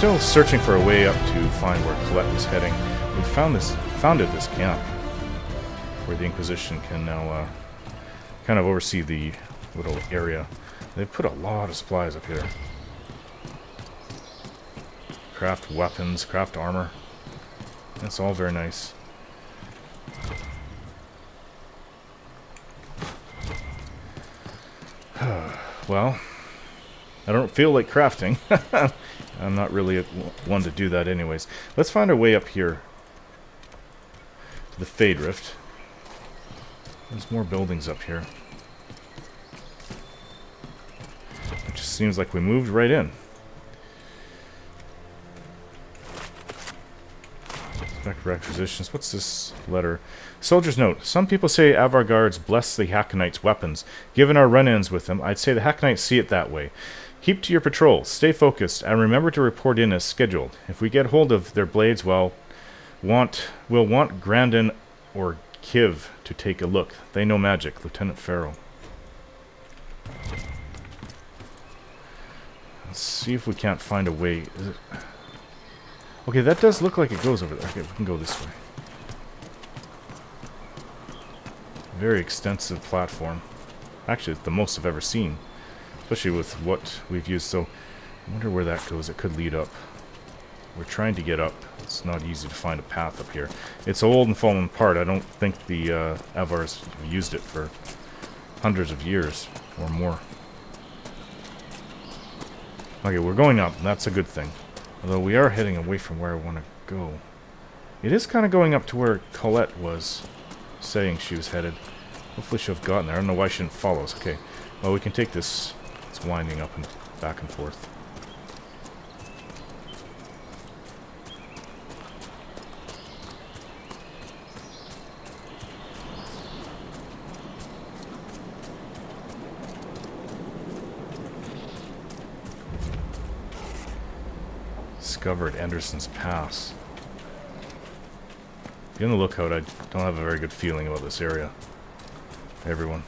still searching for a way up to find where Colette was heading. We founded this camp where the Inquisition can now kind of oversee the little area. They've put a lot of supplies up here. Craft weapons, craft armor. That's all very nice. Well, I don't feel like crafting. I'm not really one to do that anyways. Let's find our way up here to the Fade Rift. There's more buildings up here. It just seems like we moved right in. Spec requisitions. What's this letter? Soldier's note. Some people say Avar guards bless the Haakonites' weapons. Given our run-ins with them, I'd say the Haakonites see it that way. Keep to your patrols, stay focused, and remember to report in as scheduled. If we get hold of their blades, we'll want Grandin or Kiv to take a look. They know magic. Lieutenant Farrell. Let's see if we can't find a way. Is it... Okay, that does look like it goes over there. Okay, we can go this way. Very extensive platform. Actually, it's the most I've ever seen. Especially with what we've used. So, I wonder where that goes. It could lead up. We're trying to get up. It's not easy to find a path up here. It's old and fallen apart. I don't think the Avars have used it for hundreds of years or more. Okay, we're going up. That's a good thing. Although we are heading away from where I want to go. It is kind of going up to where Colette was saying she was headed. Hopefully she'll have gotten there. I don't know why she didn't follow us. Okay. Well, we can take this. It's winding up and back and forth. Discovered Anderson's Pass. Be on the lookout. I don't have a very good feeling about this area. Everyone.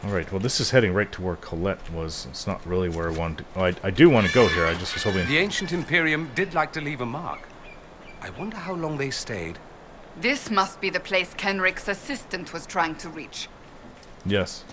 Alright, well this is heading right to where Colette was. It's not really where I wanted to... Oh, I do want to go here. I just was hoping... The ancient Imperium did like to leave a mark. I wonder how long they stayed. This must be the place Kenrick's assistant was trying to reach. Yes.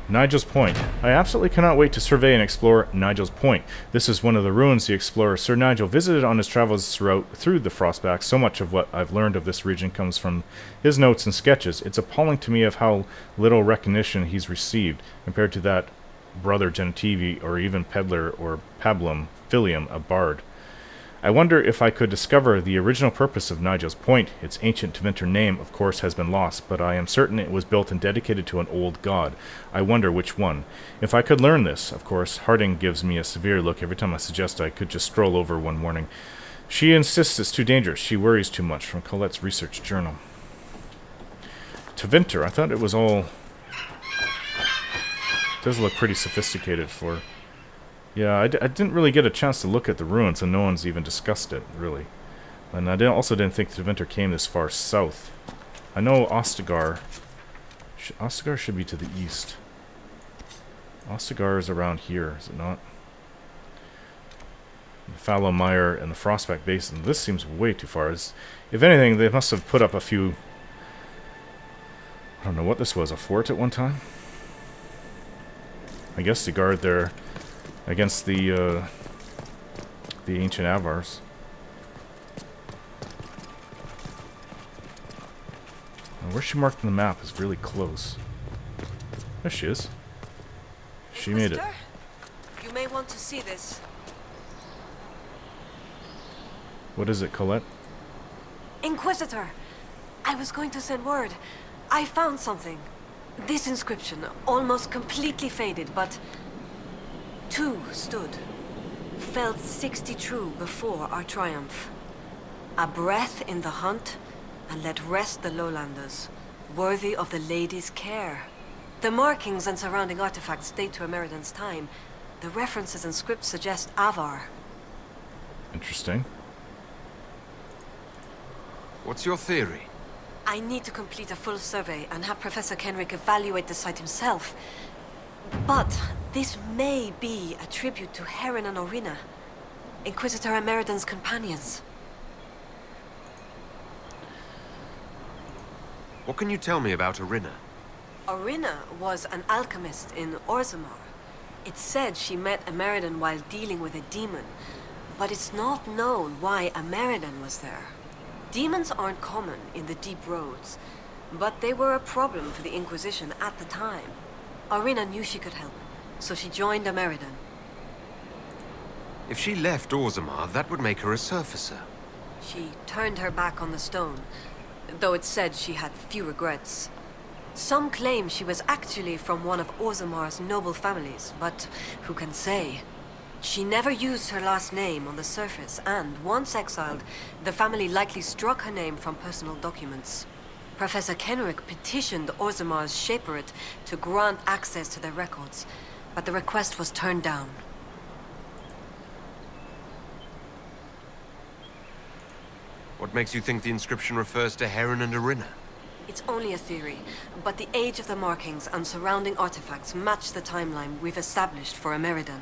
Nigel's Point. I absolutely cannot wait to survey and explore Nigel's Point. This is one of the ruins the explorer Sir Nigel visited on his travels through the Frostback. So much of what I've learned of this region comes from his notes and sketches. It's appalling to me of how little recognition he's received compared to that brother Gentivi or even Peddler or Pablum Filium, a bard. I wonder if I could discover the original purpose of Nigel's Point. Its ancient Tevinter name, of course, has been lost, but I am certain it was built and dedicated to an old god. I wonder which one. If I could learn this, of course, Harding gives me a severe look every time I suggest I could just stroll over one morning. She insists it's too dangerous. She worries too much. From Colette's research journal. Tevinter. I thought it was all... It does look pretty sophisticated for... Yeah, I didn't really get a chance to look at the ruins, and no one's even discussed it, really. And I also didn't think Tevinter came this far south. I know Ostagar... Ostagar should be to the east. Ostagar is around here, is it not? The Fallowmire and the Frostback Basin. This seems way too far. If anything, they must have put up a few... I don't know what this was, a fort at one time? I guess to guard their... against the ancient Avars. Now, where she marked on the map is really close. There she is. She made it. You may want to see this. What is it, Colette? Inquisitor! I was going to send word. I found something. This inscription, almost completely faded, but... 2 stood. Felt 60 true before our triumph. A breath in the hunt, and let rest the lowlanders, worthy of the lady's care. The markings and surrounding artifacts date to Emeridan's time. The references and scripts suggest Avar. Interesting. What's your theory? I need to complete a full survey and have Professor Kenrick evaluate the site himself. But this may be a tribute to Heron and Orina, Inquisitor Emeriden's companions. What can you tell me about Orina? Orina was an alchemist in Orzammar. It's said she met Emeriden while dealing with a demon, but it's not known why Emeriden was there. Demons aren't common in the deep roads, but they were a problem for the Inquisition at the time. Orina knew she could help, so she joined Emeriden. If she left Orzammar, that would make her a surfacer. She turned her back on the stone, though it's said she had few regrets. Some claim she was actually from one of Orzammar's noble families, but who can say? She never used her last name on the surface, and once exiled, the family likely struck her name from personal documents. Professor Kenrick petitioned Orzammar's Shaperate to grant access to their records, but the request was turned down. What makes you think the inscription refers to Heron and Orina? It's only a theory, but the age of the markings and surrounding artifacts match the timeline we've established for Emeriden.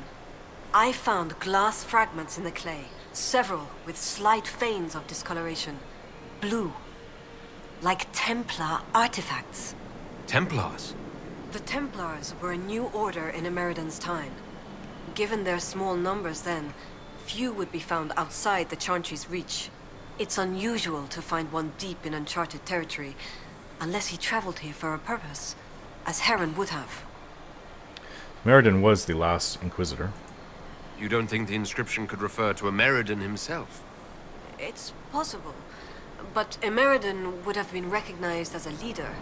I found glass fragments in the clay, several with slight veins of discoloration. Blue. Like Templar artifacts. Templars? The Templars were a new order in Emeriden's time. Given their small numbers then, few would be found outside the Chantry's reach. It's unusual to find one deep in uncharted territory, unless he traveled here for a purpose, as Heron would have. Meriden was the last Inquisitor. You don't think the inscription could refer to Emeriden himself? It's possible, but Emeriden would have been recognized as a leader,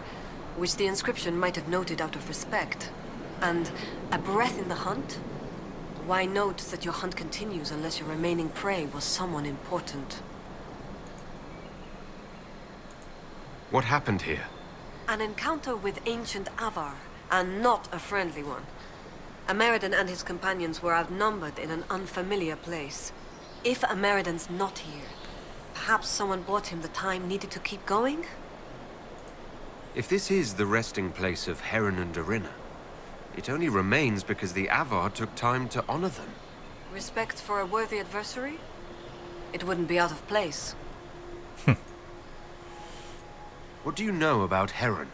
which the inscription might have noted out of respect. And a breath in the hunt? Why note that your hunt continues unless your remaining prey was someone important? What happened here? An encounter with ancient Avar, and not a friendly one. Emeriden and his companions were outnumbered in an unfamiliar place. If Emeriden's not here, perhaps someone bought him the time needed to keep going? If this is the resting place of Heron and Orina, it only remains because the Avar took time to honor them. Respect for a worthy adversary? It wouldn't be out of place. What do you know about Heron?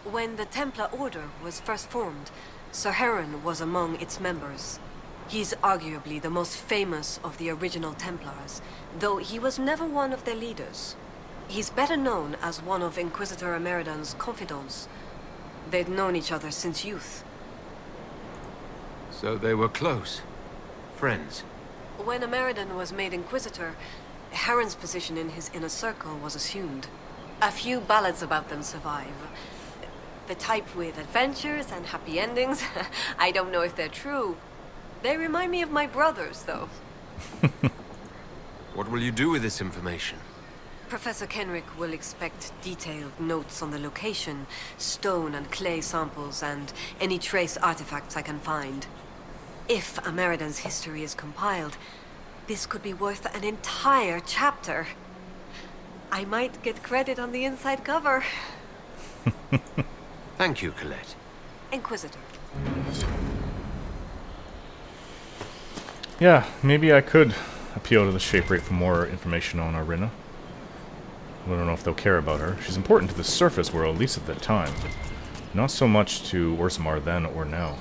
When the Templar Order was first formed, Sir Heron was among its members. He's arguably the most famous of the original Templars, though he was never one of their leaders. He's better known as one of Inquisitor Emeriden's confidants. They'd known each other since youth. So they were close. Friends. When Emeriden was made Inquisitor, Heron's position in his inner circle was assumed. A few ballads about them survive. The type with adventures and happy endings. I don't know if they're true. They remind me of my brothers, though. What will you do with this information? Professor Kenrick will expect detailed notes on the location, stone and clay samples, and any trace artifacts I can find. If Emeriden's history is compiled, this could be worth an entire chapter. I might get credit on the inside cover. Thank you, Colette. Inquisitor. Yeah, maybe I could appeal to the Shaperate for more information on Orina. I don't know if they'll care about her. She's important to the surface world, at least at that time. Not so much to Orzammar then or now.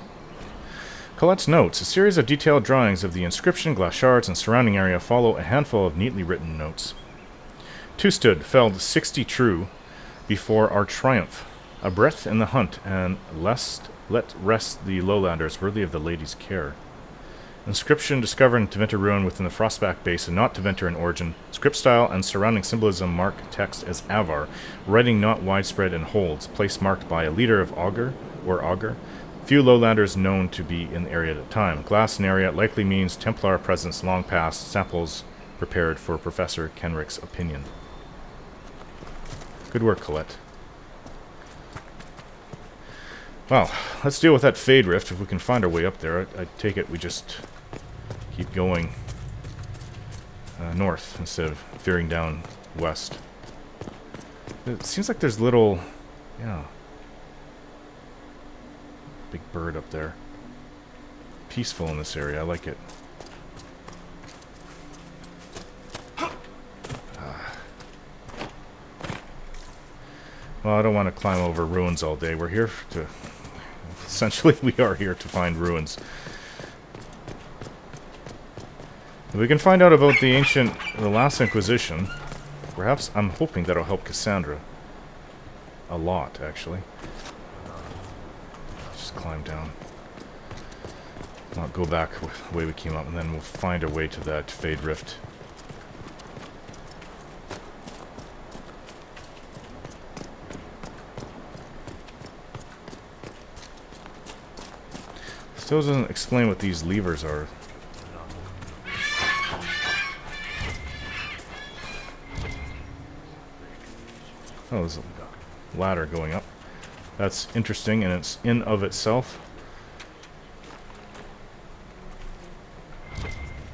Colette's notes. A series of detailed drawings of the inscription, glass shards, and surrounding area follow a handful of neatly written notes. Two stood, felled 60 true, before our triumph. A breath in the hunt, and let rest the lowlanders worthy of the lady's care. Inscription discovered in Tevinter ruin within the Frostback Basin, not Tevinter in origin. Script style and surrounding symbolism mark text as Avar. Writing not widespread and holds. Place marked by a leader of Augur. Few lowlanders known to be in the area at the time. Glass in area likely means Templar presence long past. Samples prepared for Professor Kenrick's opinion. Good work, Colette. Well, let's deal with that Fade Rift if we can find our way up there. I take it we just keep going north instead of veering down west. It seems like there's little... Yeah. Big bird up there. Peaceful in this area. I like it. Well, I don't want to climb over ruins all day. We're here to... Essentially, we are here to find ruins. If we can find out about the last Inquisition, perhaps I'm hoping that'll help Cassandra. A lot, actually. Just climb down. Not go back the way we came up, and then we'll find a way to that Fade Rift. Still doesn't explain what these levers are. Oh, there's a ladder going up. That's interesting, and it's in of itself.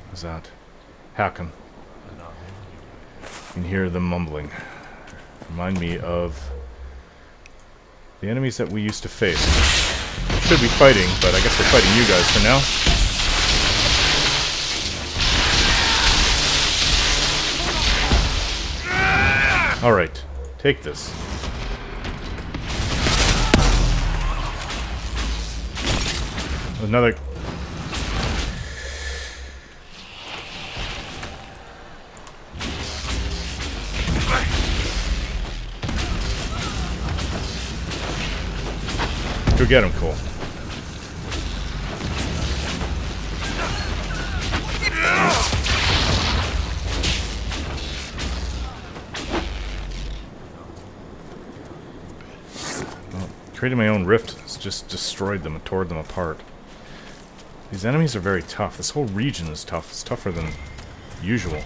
What's that? Hacken. You can hear them mumbling. Remind me of the enemies that we used to face. Should be fighting, but I guess we're fighting you guys for now. Alright, take this. Another... Go get him, Cole. Creating my own rift has just destroyed them and tore them apart. These enemies are very tough. This whole region is tough. It's tougher than usual.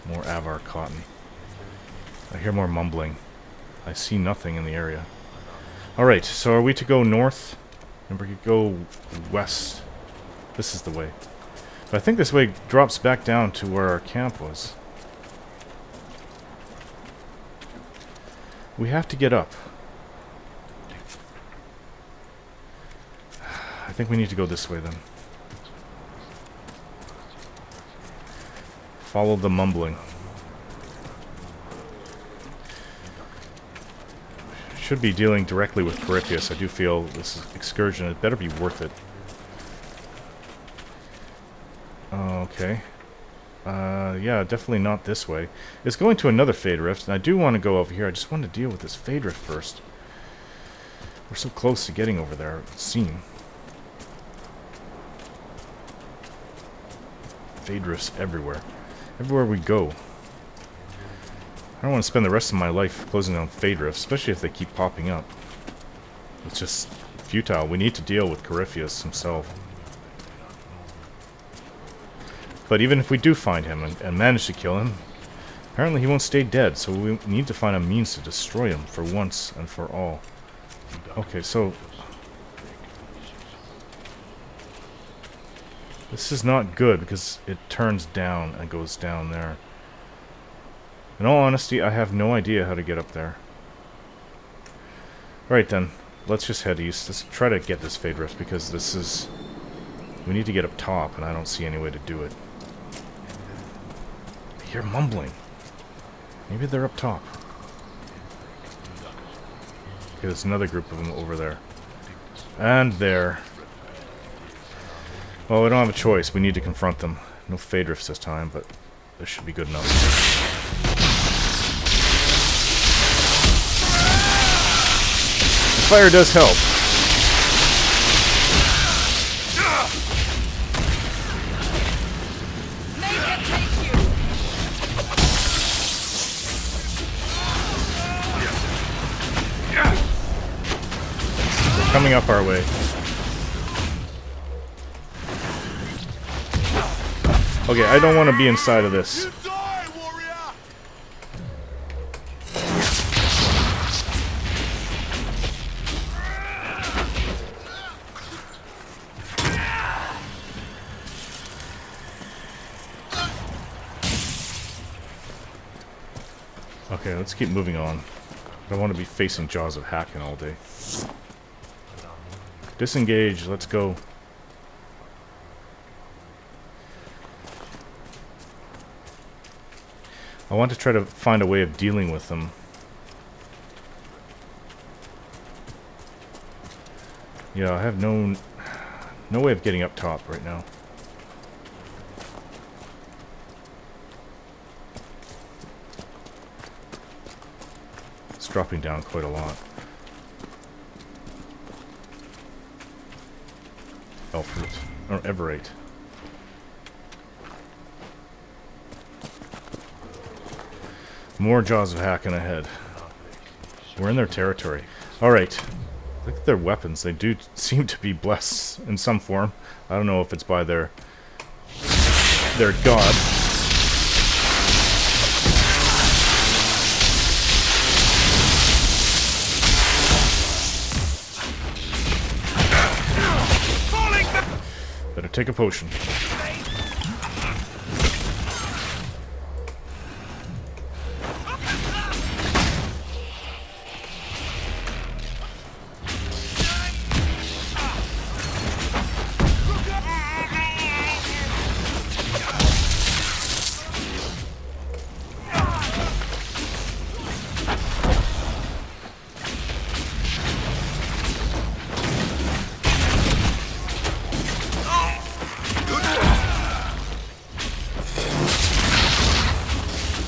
More Avar cotton. I hear more mumbling. I see nothing in the area. Alright, so are we to go north? And we could go west. This is the way. But I think this way drops back down to where our camp was. We have to get up. I think we need to go this way then. Follow the mumbling. Should be dealing directly with Corypheus. I do feel this excursion, it better be worth it. Okay. Yeah, definitely not this way. It's going to another Fade Rift, and I do want to go over here. I just want to deal with this Fade Rift first. We're so close to getting over there, it would seem. Fade Rifts everywhere. Everywhere we go. I don't want to spend the rest of my life closing down Fade Rifts, especially if they keep popping up. It's just futile. We need to deal with Corypheus himself. But even if we do find him and manage to kill him, apparently he won't stay dead, so we need to find a means to destroy him for once and for all. Okay, so... this is not good because it turns down and goes down there. In all honesty, I have no idea how to get up there. Right then, let's just head east. Let's try to get this Fade Rift because this is... we need to get up top and I don't see any way to do it. I hear mumbling. Maybe they're up top. Okay, there's another group of them over there. And there. Well, we don't have a choice. We need to confront them. No Fade Rifts this time, but this should be good enough. The fire does help. They're coming up our way. Okay, I don't want to be inside of this. Okay, let's keep moving on. I don't want to be facing Jaws of Hacken all day. Disengage, let's go. I want to try to find a way of dealing with them. Yeah, I have no way of getting up top right now. It's dropping down quite a lot. Elfrit, or Everate. More Jaws of Hacken ahead. We're in their territory. Alright. Look at their weapons. They do seem to be blessed in some form. I don't know if it's by their god. Better take a potion.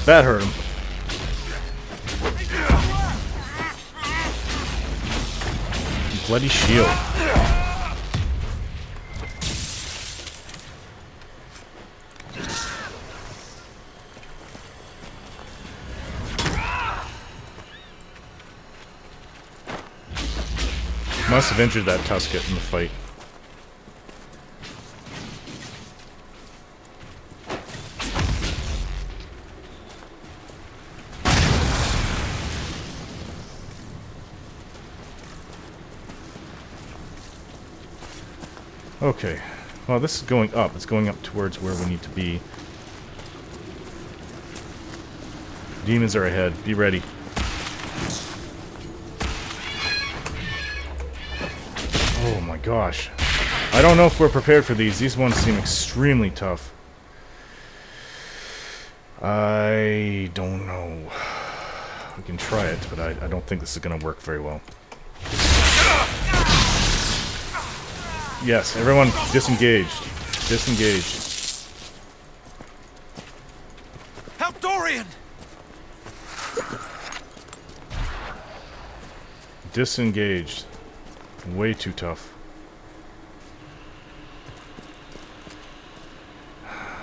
That hurt him. Bloody shield. Must have injured that Tusket in the fight. Okay, well this is going up. It's going up towards where we need to be. Demons are ahead. Be ready. Oh my gosh. I don't know if we're prepared for these. These ones seem extremely tough. I don't know. We can try it, but I don't think this is going to work very well. Yes, everyone disengaged. Disengaged. Help Dorian! Disengaged. Way too tough.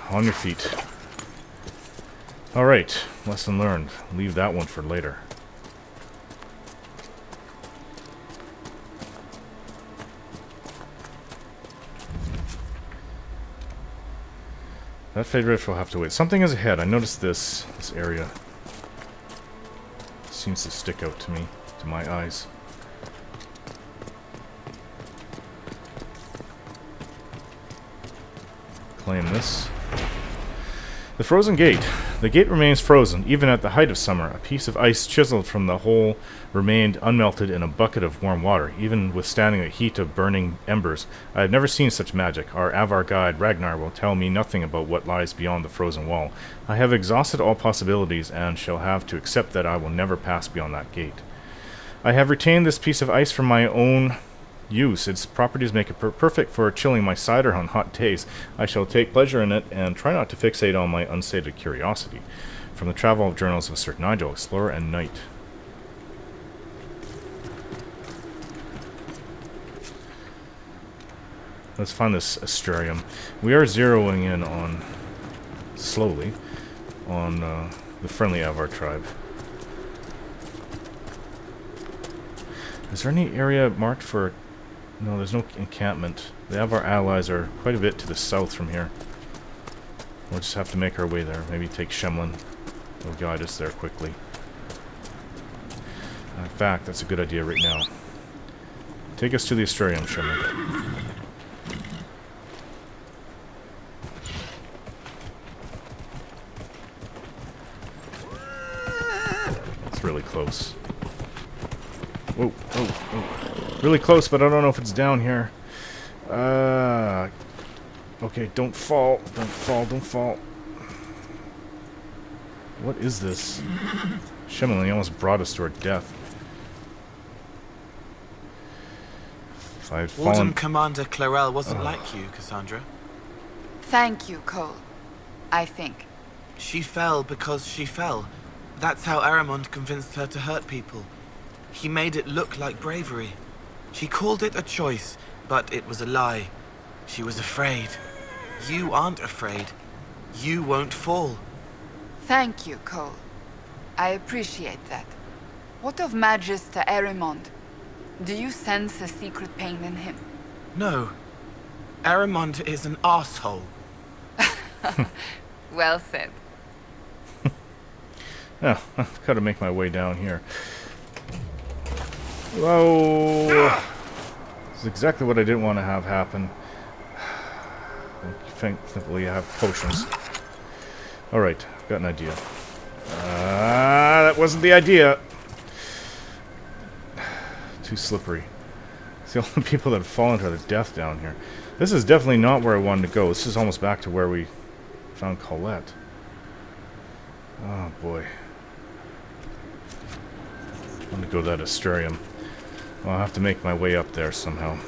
On your feet. Alright, lesson learned. Leave that one for later. That Fade Rift will have to wait. Something is ahead. I noticed this area. Seems to stick out to me, to my eyes. Claim this. The frozen gate. The gate remains frozen, even at the height of summer. A piece of ice chiseled from the hole remained unmelted in a bucket of warm water, even withstanding the heat of burning embers. I have never seen such magic. Our Avar guide, Ragnar, will tell me nothing about what lies beyond the frozen wall. I have exhausted all possibilities, and shall have to accept that I will never pass beyond that gate. I have retained this piece of ice for my own use. Its properties make it perfect for chilling my cider on hot days. I shall take pleasure in it and try not to fixate on my unsated curiosity. From the travel journals of Sir Nigel, Explorer and Knight. Let's find this Astrarium. We are zeroing in on, slowly, on the friendly Avar tribe. Is there any area marked for... No, there's no encampment. The Avar allies are quite a bit to the south from here. We'll just have to make our way there. Maybe take Shemlin. It'll guide us there quickly. In fact, that's a good idea right now. Take us to the Astrarium, Shemlin. really close. Whoa, whoa, whoa. Really close, but I don't know if it's down here. Okay, don't fall. Don't fall, don't fall. What is this? Shimmerly almost brought us to our death. If I had Warden fallen... Commander Clarel wasn't like you, Cassandra. Thank you, Cole. I think. She fell because she fell. That's how Aramond convinced her to hurt people. He made it look like bravery. She called it a choice, but it was a lie. She was afraid. You aren't afraid. You won't fall. Thank you, Cole. I appreciate that. What of Magister Aramond? Do you sense a secret pain in him? No. Aramond is an asshole. Well said. Oh, I've got to make my way down here. Whoa! This is exactly what I didn't want to have happen. Thankfully, I have potions. Alright, I've got an idea. That wasn't the idea! Too slippery. It's the only people that have fallen to their death down here. This is definitely not where I wanted to go. This is almost back to where we found Colette. Oh boy. I'm gonna go to that Asterium. I'll have to make my way up there somehow.